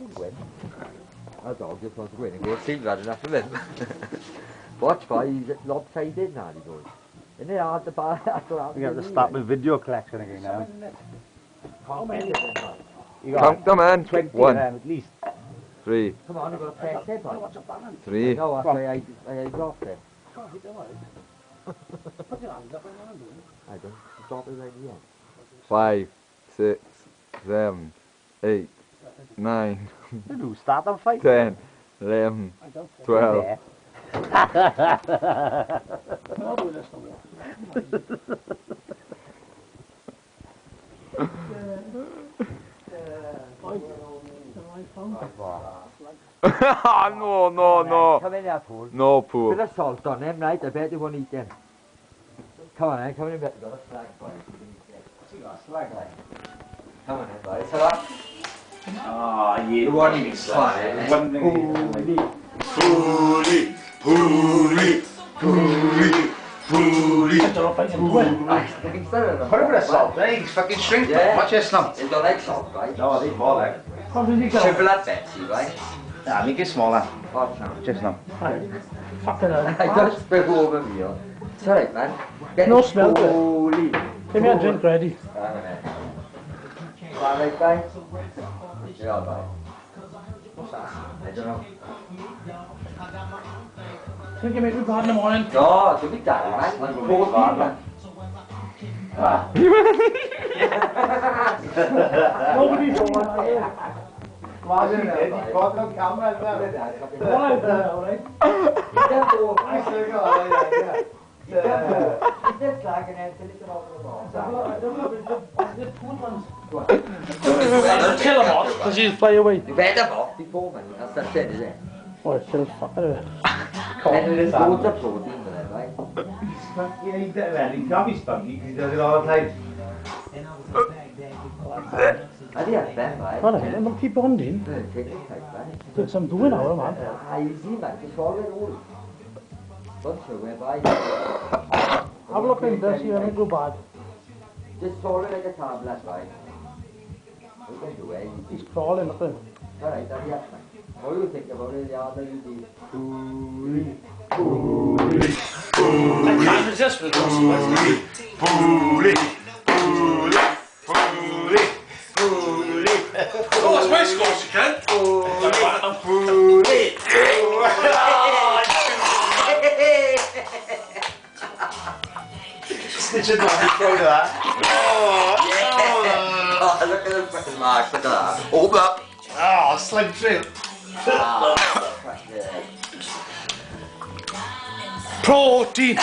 win. Our dog just wants to win and go, seems had enough of him. Watch for, he's lopsided now, he goes. Isn't it hard to buy? You have to start with video collection again now. How many? You got Come on, 20 1, of them at least. 3, Come on, I've got to press it, boy. 3, No, that's why I dropped it. I don't stop it right here. 5, 6, 7, 8, 9, You do start on fight. 10, 11, 12. Yeah. No. Come in there, Paul. No, Pooh. Put a salt on them, right? I bet you won't eat them. Come on, come in a bit. Got a slug, boy. You got a slug, like. Come on, boy. So that. Oh, yeah. The one eating slug. One thing. Poolie. Put a bit of salt there, he's fucking shrink. Yeah. Watch this now. They don't like salt, right? No, they more like. Triple that Betsy, right? Nah, make it smaller. Watch now. Just now. Fucking hell. I just spill over me, yo. It's alright, man. Get No it smell to it. slowly. Give me a drink ready. Alright, bye. Yeah, bye. What's that? I don't know. Think you make me bad in the morning? No, don't be that, man. 14, man. Nobody told me. Why, alright? Kill him off, because he's fly away. You better off before, man. That's it, is it? Oh, it's still fucking And there's loads of protein in it, right? Yeah, he can't be spunky because he does it all the time. I think that's them, right? Alright, I'm gonna keep bonding. Take it tight, right? Take some doing now, man. Easy, man. Just follow it all. Don't show whereby. Have a look like this, you ain't go bad. Just swallow it like a tablet, right? We can do it. He's crawling, look at him. Alright, that's it, man. What do you think about it? The other you do. I can't resist with this. Oh, that's my Scottish, you can. Stitch it down before that. Oh, look at the fucking marks, look at that. Hold up. Oh, slug trail. Protein!